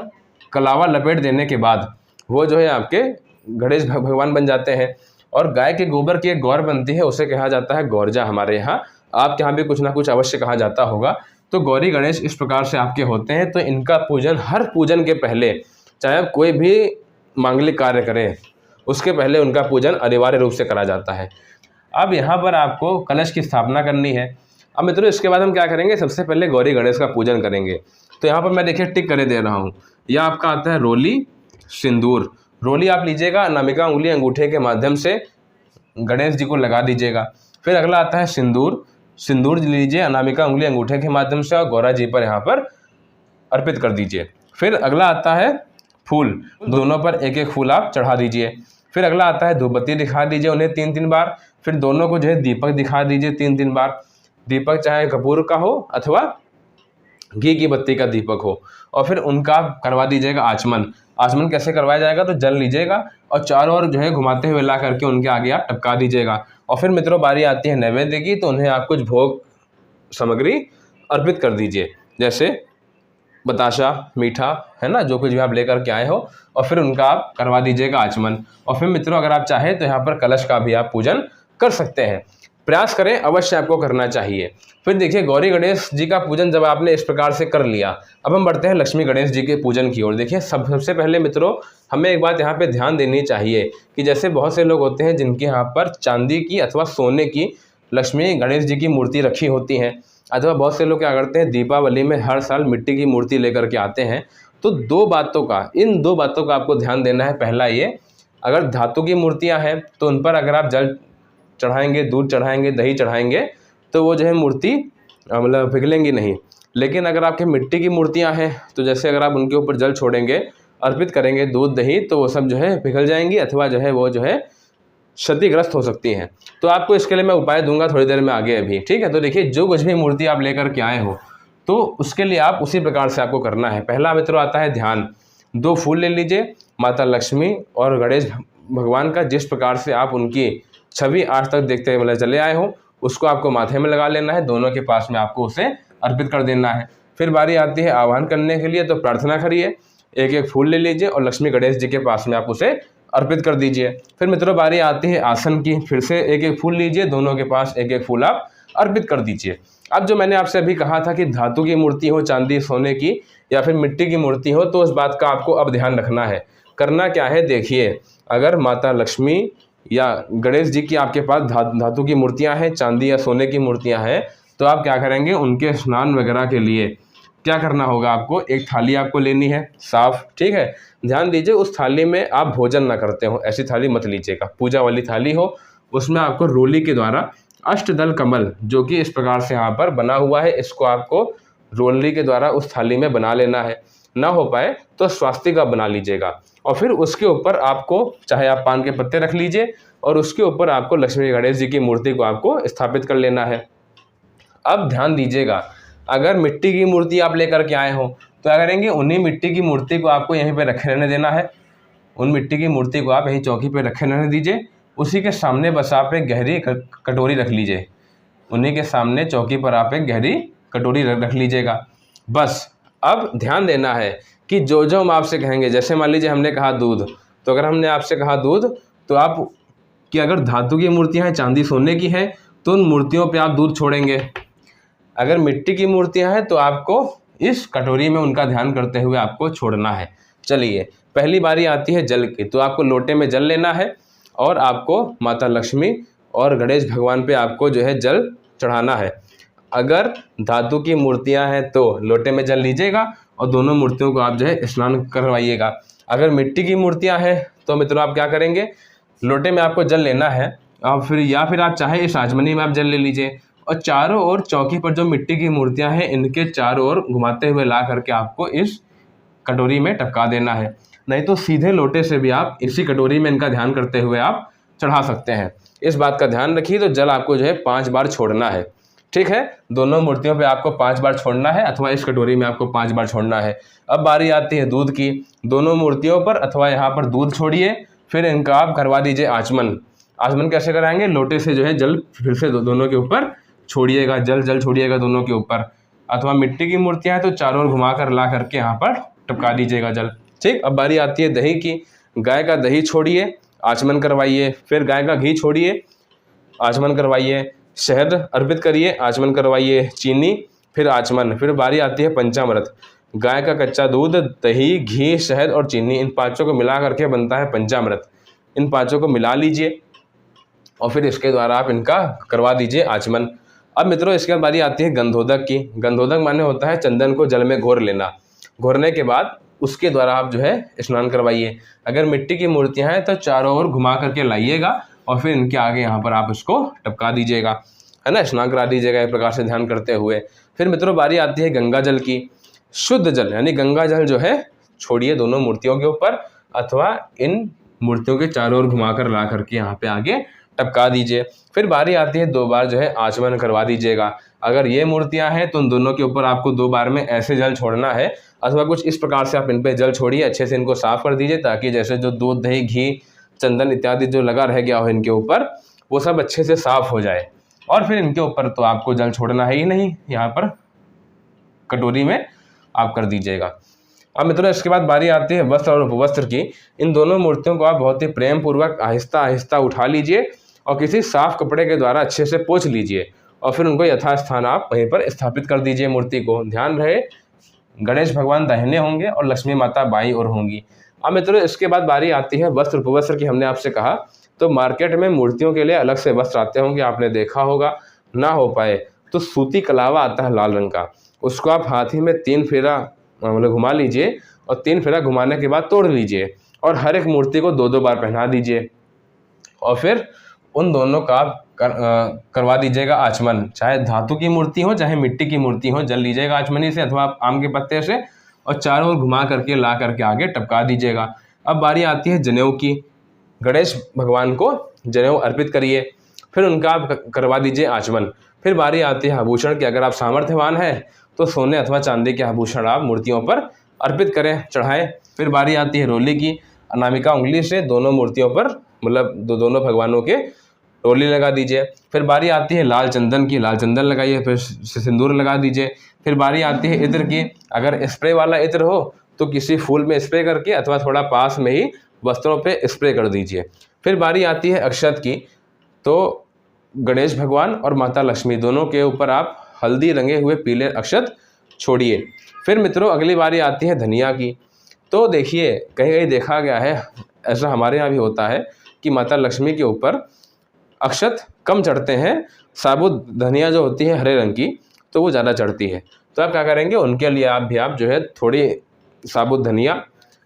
Speaker 1: कलावा लपेट देने के बाद वो जो है आपके गणेश भगवान बन जाते हैं, और गाय के गोबर की एक गौर बनती है, उसे कहा जाता है गौरजा हमारे यहाँ। आपके यहाँ भी कुछ ना कुछ अवश्य कहा जाता होगा। तो गौरी गणेश इस प्रकार से आपके होते हैं। तो इनका पूजन हर पूजन के पहले, चाहे आप कोई भी मांगलिक कार्य करें, उसके पहले उनका पूजन अनिवार्य रूप से करा जाता है। अब यहाँ पर आपको कलश की स्थापना करनी है। अब मित्रों, इसके बाद हम क्या करेंगे, सबसे पहले गौरी गणेश का पूजन करेंगे। तो यहाँ पर मैं देखिए टिक करे दे रहा हूँ। यह आपका आता है रोली सिंदूर। रोली आप लीजिएगा, अनामिका उंगली अंगूठे के माध्यम से गणेश जी को लगा दीजिएगा। फिर अगला आता है सिंदूर। सिंदूर लीजिए अनामिका उंगली अंगूठे के माध्यम से और गौरा जी पर यहाँ पर अर्पित कर दीजिए। फिर अगला आता है फूल, दोनों पर एक एक फूल आप चढ़ा दीजिए। फिर अगला आता है धूपबत्ती दिखा दीजिए उन्हें 3-3 बार। फिर दोनों को जो है दीपक दिखा दीजिए 3-3 बार। दीपक चाहे कपूर का हो अथवा घी की बत्ती का दीपक हो। और फिर उनका आप करवा दीजिएगा आचमन। आचमन कैसे करवाया जाएगा, तो जल लीजिएगा और चारों ओर जो है घुमाते हुए ला करके उनके आगे आप टपका दीजिएगा। और फिर मित्रों, बारी आती है नैवेद्य की। तो उन्हें आप कुछ भोग सामग्री अर्पित कर दीजिए, जैसे बताशा, मीठा, है ना, जो कुछ भी आप लेकर के आए हो। और फिर उनका आप करवा दीजिएगा आचमन। और फिर मित्रों, अगर आप चाहें तो यहाँ पर कलश का भी आप पूजन कर सकते हैं। प्रयास करें, अवश्य आपको करना चाहिए। फिर देखिए, गौरी गणेश जी का पूजन जब आपने इस प्रकार से कर लिया, अब हम बढ़ते हैं लक्ष्मी गणेश जी के पूजन की ओर। देखिए, सबसे पहले मित्रों, हमें एक बात यहाँ पे ध्यान देनी चाहिए कि जैसे बहुत से लोग होते हैं जिनके यहाँ पर चांदी की अथवा सोने की लक्ष्मी गणेश जी की मूर्ति रखी होती हैं, अथवा बहुत से लोग क्या करते हैं, दीपावली में हर साल मिट्टी की मूर्ति लेकर के आते हैं। तो इन दो बातों का आपको ध्यान देना है। पहला ये, अगर धातु की मूर्तियाँ हैं तो उन पर अगर आप जल चढ़ाएंगे, दूध चढ़ाएंगे, दही चढ़ाएंगे, तो वो जो है मूर्ति मतलब पिघलेंगी नहीं। लेकिन अगर आपके मिट्टी की मूर्तियां हैं तो जैसे अगर आप उनके ऊपर जल छोड़ेंगे, अर्पित करेंगे दूध दही, तो वो सब जो है पिघल जाएंगी अथवा जो है वो जो है क्षतिग्रस्त हो सकती हैं। तो आपको इसके लिए मैं उपाय दूंगा थोड़ी देर में आगे अभी, ठीक है। तो देखिए, जो कुछ भी मूर्ति आप लेकर के आए हो तो उसके लिए आप उसी प्रकार से आपको करना है। पहला मित्रों आता है ध्यान। 2 फूल ले लीजिए माता लक्ष्मी और गणेश भगवान का, जिस प्रकार से आप उनकी छवि आज तक देखते हुए चले आए हो, उसको आपको माथे में लगा लेना है। दोनों के पास में आपको उसे अर्पित कर देना है। फिर बारी आती है आह्वान करने के लिए। तो प्रार्थना करिए, एक एक फूल ले लीजिए और लक्ष्मी गणेश जी के पास में आप उसे अर्पित कर दीजिए। फिर मित्रों, बारी आती है आसन की। फिर से एक एक फूल लीजिए, दोनों के पास एक एक फूल आप अर्पित कर दीजिए। अब जो मैंने आपसे अभी कहा था कि धातु की मूर्ति हो, चांदी सोने की या फिर मिट्टी की मूर्ति हो, तो उस बात का आपको अब ध्यान रखना है। करना क्या है, देखिए, अगर माता लक्ष्मी या गणेश जी की आपके पास धातु की मूर्तियां हैं, चांदी या सोने की मूर्तियां हैं, तो आप क्या करेंगे, उनके स्नान वगैरह के लिए क्या करना होगा, आपको एक थाली आपको लेनी है साफ, ठीक है। ध्यान दीजिए, उस थाली में आप भोजन ना करते हो, ऐसी थाली मत लीजिएगा। पूजा वाली थाली हो, उसमें आपको रोली के द्वारा अष्टदल कमल, जो कि इस प्रकार से यहाँ पर बना हुआ है, इसको आपको रोली के द्वारा उस थाली में बना लेना है। ना हो पाए तो स्वास्तिक आप बना लीजिएगा। और फिर उसके ऊपर आपको चाहे आप पान के पत्ते रख लीजिए और उसके ऊपर आपको लक्ष्मी गणेश जी की मूर्ति को आपको स्थापित कर लेना है। अब ध्यान दीजिएगा, अगर मिट्टी की मूर्ति आप लेकर के आए हो तो क्या करेंगे, उन्हीं मिट्टी की मूर्ति को आपको यहीं पे रखे रहने देना है। उन मिट्टी की मूर्ति को आप यहीं चौकी पे रखे रहने दीजिए। उसी के सामने बस आप एक गहरी कटोरी रख लीजिए। उन्हीं के सामने चौकी पर आप एक गहरी कटोरी रख लीजिएगा। बस अब ध्यान देना है कि जो जो हम आपसे कहेंगे, जैसे मान लीजिए हमने कहा दूध, तो अगर हमने आपसे कहा दूध, तो आप कि अगर धातु की मूर्तियाँ हैं, चांदी सोने की हैं, तो उन मूर्तियों पे आप दूध छोड़ेंगे। अगर मिट्टी की मूर्तियाँ हैं तो आपको इस कटोरी में उनका ध्यान करते हुए आपको छोड़ना है। चलिए, पहली बारी आती है जल की। तो आपको लोटे में जल लेना है और आपको माता लक्ष्मी और गणेश भगवान पे आपको जो है जल चढ़ाना है। अगर धातु की मूर्तियां हैं तो लोटे में जल लीजिएगा और दोनों मूर्तियों को आप जो है स्नान करवाइएगा। अगर मिट्टी की मूर्तियां हैं तो मित्रों आप क्या करेंगे, लोटे में आपको जल लेना है और फिर आप चाहे इस आजमनी में आप जल ले लीजिए और चारों ओर चौकी पर जो मिट्टी की मूर्तियां हैं इनके चारों ओर घुमाते हुए ला करके आपको इस कटोरी में टपका देना है। नहीं तो सीधे लोटे से भी आप इसी कटोरी में इनका ध्यान करते हुए आप चढ़ा सकते हैं। इस बात का ध्यान रखिए। तो जल आपको जो है 5 बार छोड़ना है। ठीक है, दोनों मूर्तियों पे आपको 5 बार छोड़ना है अथवा इस कटोरी में आपको 5 बार छोड़ना है। अब बारी आती है दूध की। दोनों मूर्तियों पर अथवा यहाँ पर दूध छोड़िए, फिर इनका आप करवा दीजिए आचमन। आचमन कैसे कराएंगे? लोटे से जो है जल फिर से दोनों के ऊपर छोड़िएगा, जल छोड़िएगा दोनों के ऊपर। अथवा मिट्टी की मूर्तियाँ हैं तो चारों ओर घुमा कर ला करके यहाँ पर टपका दीजिएगा जल। ठीक, अब बारी आती है दही की। गाय का दही छोड़िए, आचमन करवाइए, फिर गाय का घी छोड़िए, आचमन करवाइए, शहद अर्पित करिए, आचमन करवाइए, चीनी, फिर आचमन। फिर बारी आती है पंचामृत। गाय का कच्चा दूध, दही, घी, शहद और चीनी, इन पांचों को मिला करके बनता है पंचामृत। इन पांचों को मिला लीजिए और फिर इसके द्वारा आप इनका करवा दीजिए आचमन। अब मित्रों इसके बाद बारी आती है गंधोदक की। गंधोदक माने होता है चंदन को जल में घोर लेना। घोरने के बाद उसके द्वारा आप जो है स्नान करवाइए। अगर मिट्टी की मूर्तियां हैं तो चारों ओर घुमा करके लाइएगा और फिर इनके आगे यहाँ पर आप उसको टपका दीजिएगा, है ना, स्नान करा दीजिएगा एक प्रकार से ध्यान करते हुए। फिर मित्रों बारी आती है गंगा जल की। शुद्ध जल यानी गंगा जल जो है छोड़िए दोनों मूर्तियों के ऊपर अथवा इन मूर्तियों के चारों ओर घुमा कर ला करके यहाँ पे आगे टपका दीजिए। फिर बारी आती है 2 बार जो है आचमन करवा दीजिएगा। अगर ये मूर्तियां हैं तो उन दोनों के ऊपर आपको 2 बार में ऐसे जल छोड़ना है अथवा कुछ इस प्रकार से आप इन पे जल छोड़िए, अच्छे से इनको साफ कर दीजिए ताकि जैसे जो दूध, दही, घी, चंदन इत्यादि जो लगा रह गया हो इनके ऊपर वो सब अच्छे से साफ हो जाए। और फिर इनके ऊपर तो आपको जल छोड़ना है ही नहीं, यहाँ पर कटोरी में आप कर दीजिएगा। अब मित्रों इसके बाद बारी आती है वस्त्र और उपवस्त्र की। इन दोनों मूर्तियों को आप बहुत ही प्रेम पूर्वक आहिस्ता आहिस्ता उठा लीजिए और किसी साफ कपड़े के द्वारा अच्छे से पोंछ लीजिए और फिर उनको यथास्थान आप वहीं पर स्थापित कर दीजिए मूर्ति को। ध्यान रहे गणेश भगवान दाहिने होंगे और लक्ष्मी माता बाईं ओर होंगी। अब मित्रों इसके बाद बारी आती है वस्त्र उपवस्त्र की। हमने आपसे कहा तो मार्केट में मूर्तियों के लिए अलग से वस्त्र आते होंगे, आपने देखा होगा। ना हो पाए तो सूती कलावा आता है लाल रंग का, उसको आप हाथी में 3 फेरा मतलब घुमा लीजिए और 3 फेरा घुमाने के बाद तोड़ लीजिए और हर एक मूर्ति को 2-2 बार पहना दीजिए और फिर उन दोनों का करवा दीजिएगा आचमन। चाहे धातु की मूर्ति हो चाहे मिट्टी की मूर्ति हो, जल लीजिएगा आचमनी से अथवा आम के पत्ते से और चारों ओर घुमा करके ला करके आगे टपका दीजिएगा। अब बारी आती है जनेऊ की। गणेश भगवान को जनेऊ अर्पित करिए, फिर उनका आप करवा दीजिए आचमन। फिर बारी आती है आभूषण की। अगर आप सामर्थ्यवान हैं तो सोने अथवा चांदी के आभूषण आप मूर्तियों पर अर्पित करें, चढ़ाएं। फिर बारी आती है रोली की। अनामिका उंगली से दोनों मूर्तियों पर मतलब दोनों भगवानों के रोली लगा दीजिए। फिर बारी आती है लाल चंदन की। लाल चंदन लगाइए, फिर सिंदूर लगा दीजिए। फिर बारी आती है इत्र की। अगर स्प्रे वाला इत्र हो तो किसी फूल में स्प्रे करके अथवा थोड़ा पास में ही वस्त्रों पे स्प्रे कर दीजिए। फिर बारी आती है अक्षत की। तो गणेश भगवान और माता लक्ष्मी दोनों के ऊपर आप हल्दी रंगे हुए पीले अक्षत छोड़िए। फिर मित्रों अगली बारी आती है धनिया की। तो देखिए कहीं कहीं देखा गया है, ऐसा हमारे यहाँ भी होता है कि माता लक्ष्मी के ऊपर अक्षत कम चढ़ते हैं, साबुत धनिया जो होती है हरे रंग की तो वो ज़्यादा चढ़ती है। तो आप क्या करेंगे, उनके लिए आप जो है थोड़ी साबुत धनिया,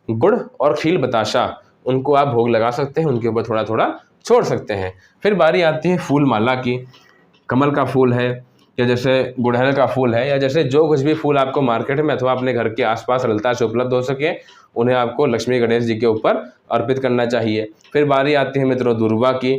Speaker 1: गुड़ और खील बताशा उनको आप भोग लगा सकते हैं, उनके ऊपर थोड़ा थोड़ा छोड़ सकते हैं। फिर बारी आती है फूल माला की। कमल का फूल है या जैसे गुड़हल का फूल है या जैसे जो कुछ भी फूल आपको मार्केट में अथवा अपने घर के आसपास सरलता से उपलब्ध हो सके उन्हें आपको लक्ष्मी गणेश जी के ऊपर अर्पित करना चाहिए। फिर बारी आती है मित्रों दुर्वा की।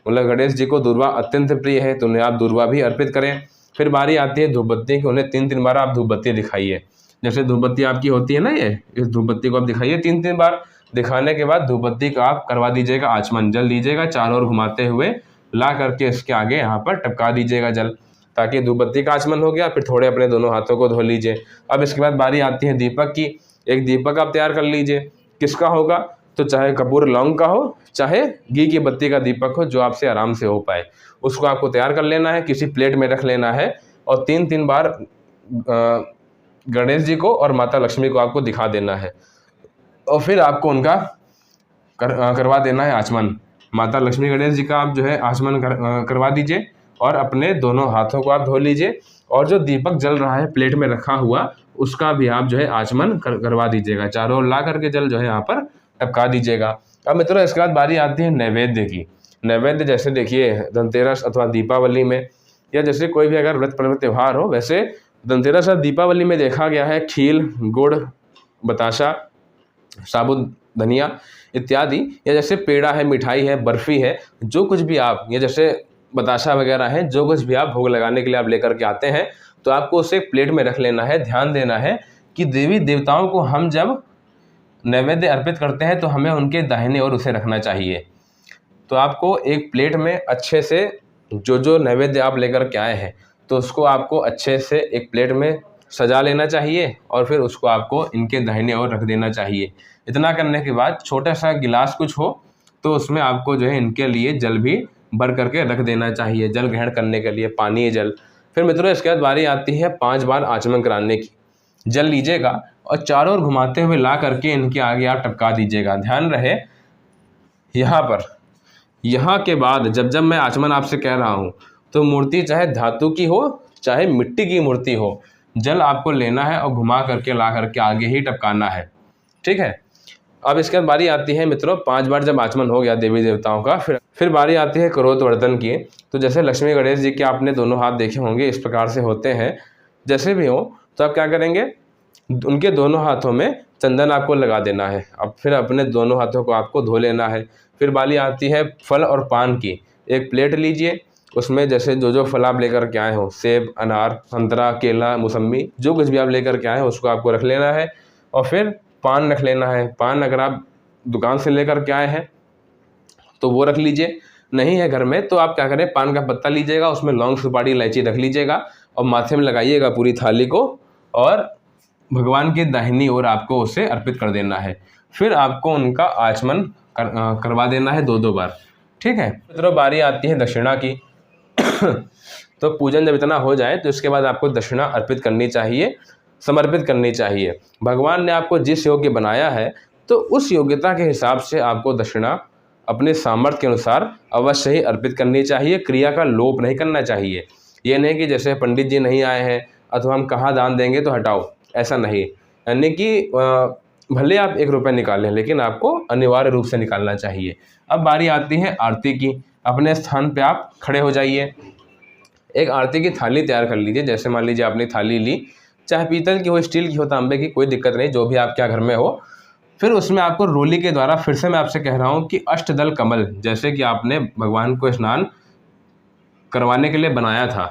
Speaker 1: मतलब गणेश जी को दुर्वा अत्यंत प्रिय है तो उन्हें आप दुर्वा भी अर्पित करें। फिर बारी आती है धूप बत्ती की। उन्हें 3-3 बार आप धूप बत्ती दिखाइए। जैसे धूप बत्ती आपकी होती है ना, ये इस धूप बत्ती को आप दिखाइए 3-3 बार। दिखाने के बाद धूप बत्ती का आप करवा दीजिएगा आचमन। जल लीजिएगा चारों ओर घुमाते हुए ला करके इसके आगे यहाँ पर टपका दीजिएगा जल, ताकि धूप बत्ती का आचमन हो गया। फिर थोड़े अपने दोनों हाथों को धो लीजिए। अब इसके बाद बारी आती है दीपक की। एक दीपक आप तैयार कर लीजिए। किसका होगा, तो चाहे कपूर लौंग का हो चाहे घी की बत्ती का दीपक हो, जो आपसे आराम से हो पाए, उसको आपको तैयार कर लेना है, किसी प्लेट में रख लेना है और 3-3 बार गणेश जी को और माता लक्ष्मी को आपको दिखा देना है और फिर आपको उनका करवा देना है आचमन। माता लक्ष्मी गणेश जी का आप जो है आचमन करवा दीजिए और अपने दोनों हाथों को आप धो लीजिए और जो दीपक जल रहा है प्लेट में रखा हुआ उसका भी आप जो है आचमन करवा दीजिएगा। चारों ओर ला करके जल जो है यहाँ पर टपका दीजिएगा। अब मित्रों इसके बाद बारी आती है नैवेद्य की। नैवेद्य जैसे देखिए धनतेरस अथवा दीपावली में या जैसे कोई भी अगर व्रत पर्व त्यौहार हो, वैसे धनतेरस और दीपावली में देखा गया है खील, गुड़, बताशा, साबुत धनिया इत्यादि या जैसे पेड़ा है, मिठाई है, बर्फ़ी है, जो कुछ भी आप या जैसे बताशा वगैरह है, जो कुछ भी आप भोग लगाने के लिए आप लेकर के आते हैं, तो आपको उसे एक प्लेट में रख लेना है। ध्यान देना है कि देवी देवताओं को हम जब नैवेद्य अर्पित करते हैं तो हमें उनके दाहिने ओर उसे रखना चाहिए। तो आपको एक प्लेट में अच्छे से जो नैवेद्य आप लेकर के आए हैं, तो उसको आपको अच्छे से एक प्लेट में सजा लेना चाहिए और फिर उसको आपको इनके दाहिने ओर रख देना चाहिए। इतना करने के बाद छोटा सा गिलास कुछ हो तो उसमें आपको जो है इनके लिए जल भी भर करके रख देना चाहिए, जल ग्रहण करने के लिए, पानीय जल। फिर मित्रों इसके बाद बारी आती है 5 बार आचमन कराने की। जल लीजिएगा और चारों ओर घुमाते हुए ला करके इनके आगे आप टपका दीजिएगा। ध्यान रहे यहाँ के बाद जब मैं आचमन आपसे कह रहा हूँ तो मूर्ति चाहे धातु की हो चाहे मिट्टी की मूर्ति हो, जल आपको लेना है और घुमा करके ला करके आगे ही टपकाना है। ठीक है। अब इसके बाद बारी आती है मित्रों 5 बार जब आचमन हो गया देवी देवताओं का, फिर बारी आती है क्रोधवर्धन की। तो जैसे लक्ष्मी गणेश जी के आपने दोनों हाथ देखे होंगे, इस प्रकार से होते हैं। जैसे भी हो तो आप क्या करेंगे, उनके दोनों हाथों में चंदन आपको लगा देना है। अब फिर अपने दोनों हाथों को आपको धो लेना है। फिर बारी आती है फल और पान की। एक प्लेट लीजिए, उसमें जैसे जो फल आप लेकर के आए हो, सेब, अनार, संतरा, केला, मौसम्मी, जो कुछ भी आप लेकर के आए हो उसको आपको रख लेना है। और फिर पान रख लेना है। पान अगर आप दुकान से लेकर के आए हैं तो वो रख लीजिए, नहीं है घर में तो आप क्या करें, पान का पत्ता लीजिएगा, उसमें लौंग, सुपारी, इलायची रख लीजिएगा और माथे में लगाइएगा पूरी थाली को और भगवान की दाहिनी ओर आपको उसे अर्पित कर देना है। फिर आपको उनका आचमन करवा देना है 2-2 बार। ठीक है। मित्रों बारी आती है दक्षिणा की। तो पूजन जब इतना हो जाए तो इसके बाद आपको दक्षिणा अर्पित करनी चाहिए, समर्पित करनी चाहिए। भगवान ने आपको जिस योग्य बनाया है तो उस योग्यता के हिसाब से आपको दक्षिणा अपने सामर्थ्य के अनुसार अवश्य ही अर्पित करनी चाहिए। क्रिया का लोप नहीं करना चाहिए। ये नहीं कि जैसे पंडित जी नहीं आए हैं अथवा हम कहाँ दान देंगे तो हटाओ, ऐसा नहीं। यानी कि भले आप 1 रुपये निकालें लेकिन आपको अनिवार्य रूप से निकालना चाहिए। अब बारी आती है आरती की। अपने स्थान पे आप खड़े हो जाइए, एक आरती की थाली तैयार कर लीजिए। जैसे मान लीजिए आपने थाली ली, चाहे पीतल की हो, स्टील की हो, तांबे की, कोई दिक्कत नहीं, जो भी आपके घर में हो। फिर उसमें आपको रोली के द्वारा, फिर से मैं आपसे कह रहा हूँ कि अष्टदल कमल, जैसे कि आपने भगवान को स्नान करवाने के लिए बनाया था,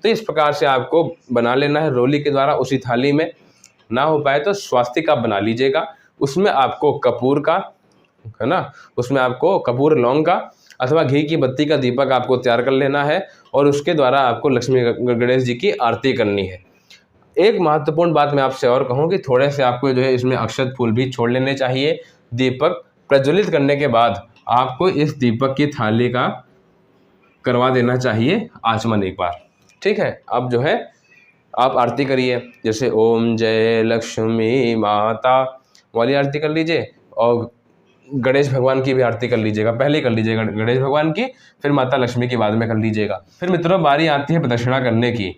Speaker 1: तो इस प्रकार से आपको बना लेना है रोली के द्वारा उसी थाली में। ना हो पाए तो स्वास्तिक आप बना लीजिएगा। उसमें आपको कपूर का, है ना, उसमें आपको कपूर, लौंग का अथवा घी की बत्ती का दीपक आपको तैयार कर लेना है और उसके द्वारा आपको लक्ष्मी गणेश जी की आरती करनी है। एक महत्वपूर्ण बात मैं आपसे और कहूँ कि थोड़े से आपको जो है इसमें अक्षत फूल भी छोड़ लेने चाहिए। दीपक प्रज्वलित करने के बाद आपको इस दीपक की थाली का करवा देना चाहिए आचमन एक बार। ठीक है। अब जो है आप आरती करिए, जैसे ओम जय लक्ष्मी माता वाली आरती कर लीजिए और गणेश भगवान की भी आरती कर लीजिएगा। पहले कर लीजिएगा गणेश भगवान की, फिर माता लक्ष्मी की बाद में कर लीजिएगा। फिर मित्रों बारी आती है प्रदक्षिणा करने की।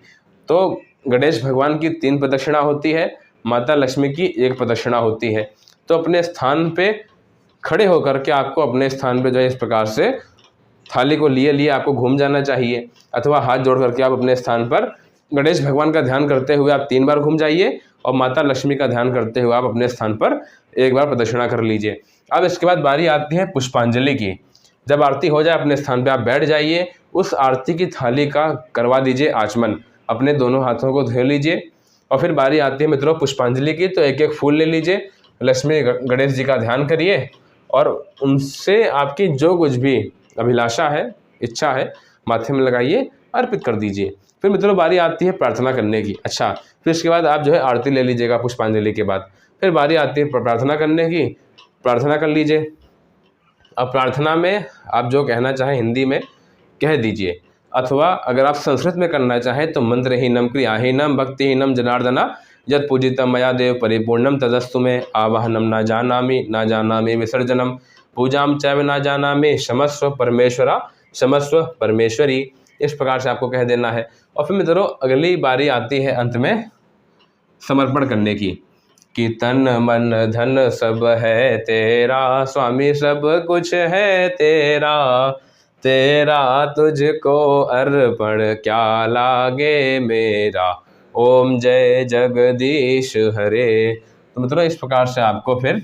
Speaker 1: तो गणेश भगवान की 3 प्रदक्षिणा होती है, माता लक्ष्मी की 1 प्रदक्षिणा होती है। तो अपने स्थान पे खड़े होकर के आपको अपने स्थान पे जो है इस प्रकार से थाली को लिए आपको घूम जाना चाहिए, अथवा हाथ जोड़ करके आप अपने स्थान पर गणेश भगवान का ध्यान करते हुए आप 3 बार घूम जाइए और माता लक्ष्मी का ध्यान करते हुए आप अपने स्थान पर 1 बार प्रदक्षिणा कर लीजिए। अब इसके बाद बारी आती है पुष्पांजलि की। जब आरती हो जाए अपने स्थान पे आप बैठ जाइए, उस आरती की थाली का करवा दीजिए आचमन, अपने दोनों हाथों को धो लीजिए। और फिर बारी आती है मित्रों पुष्पांजलि की। तो 1-1 फूल ले लीजिए, लक्ष्मी गणेश जी का ध्यान करिए और उनसे आपकी जो कुछ भी अभिलाषा है, इच्छा है, माथे में लगाइए, अर्पित कर दीजिए। फिर मित्रों बारी आती है प्रार्थना करने की। अच्छा, फिर इसके बाद आप जो है आरती ले लीजिएगा पुष्पांजलि के बाद। फिर बारी आती है प्रार्थना करने की, प्रार्थना कर लीजिए। अब प्रार्थना में आप जो कहना चाहें हिंदी में कह दीजिए, अथवा अगर आप संस्कृत में करना चाहें तो मंत्रहीनम क्रियाहीनम भक्तिहीनम जनार्दना यत् पूजितम मया देव परिपूर्णम तदस्तु में आवाहनम न जानामि विसर्जनम पूजाम चैव न जानामि क्षमस्व परमेश्वरा क्षमस्व परमेश्वरी। इस प्रकार से आपको कह देना है। और फिर मित्रों अगली बारी आती है अंत में समर्पण करने की, कि तन मन धन सब है तेरा स्वामी, सब कुछ है तेरा, तेरा तुझको अर्पण क्या लागे मेरा, ओम जय जगदीश हरे। तो मित्रों इस प्रकार से आपको फिर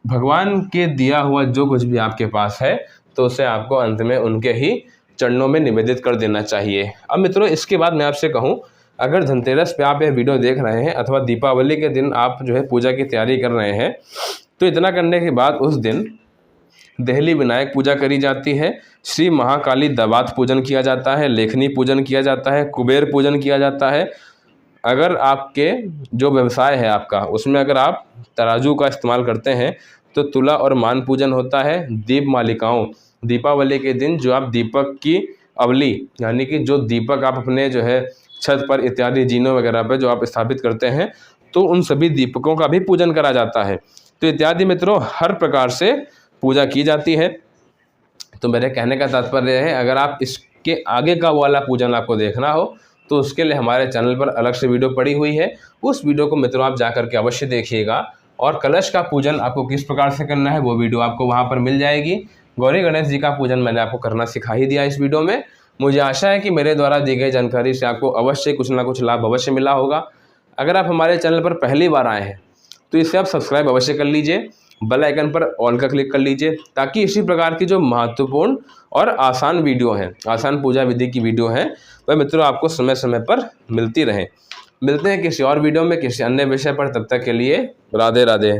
Speaker 1: भगवान के दिया हुआ जो कुछ भी आपके पास है तो उसे आपको अंत में उनके ही चरणों में निवेदित कर देना चाहिए। अब मित्रों इसके बाद मैं आपसे कहूँ, अगर धनतेरस पे आप यह वीडियो देख रहे हैं अथवा दीपावली के दिन आप जो है पूजा की तैयारी कर रहे हैं, तो इतना करने के बाद उस दिन देहली विनायक पूजा करी जाती है, श्री महाकाली दवात पूजन किया जाता है, लेखनी पूजन किया जाता है, कुबेर पूजन किया जाता है। अगर आपके जो व्यवसाय है आपका, उसमें अगर आप तराजू का इस्तेमाल करते हैं तो तुला और मान पूजन होता है। दीप मालिकाओं, दीपावली के दिन जो आप दीपक की अवली यानी कि जो दीपक आप अपने जो है छत पर इत्यादि जीनों वगैरह पर जो आप स्थापित करते हैं, तो उन सभी दीपकों का भी पूजन करा जाता है। तो इत्यादि मित्रों हर प्रकार से पूजा की जाती है। तो मेरे कहने का तात्पर्य है, अगर आप इसके आगे का वाला पूजन आपको देखना हो तो उसके लिए हमारे चैनल पर अलग से वीडियो पड़ी हुई है, उस वीडियो को मित्रों आप जाकर के अवश्य देखिएगा। और कलश का पूजन आपको किस प्रकार से करना है वो वीडियो आपको वहाँ पर मिल जाएगी। गौरी गणेश जी का पूजन मैंने आपको करना सिखा ही दिया इस वीडियो में। मुझे आशा है कि मेरे द्वारा दी गई जानकारी से आपको अवश्य कुछ ना कुछ लाभ अवश्य मिला होगा। अगर आप हमारे चैनल पर पहली बार आए हैं तो इसे आप सब्सक्राइब अवश्य कर लीजिए, बेल आइकन पर ऑल का क्लिक कर लीजिए, ताकि इसी प्रकार की जो महत्वपूर्ण और आसान वीडियो हैं, आसान पूजा विधि की वीडियो हैं, वह मित्रों आपको समय समय पर मिलती रहें। मिलते हैं किसी और वीडियो में किसी अन्य विषय पर, तब तक के लिए राधे राधे।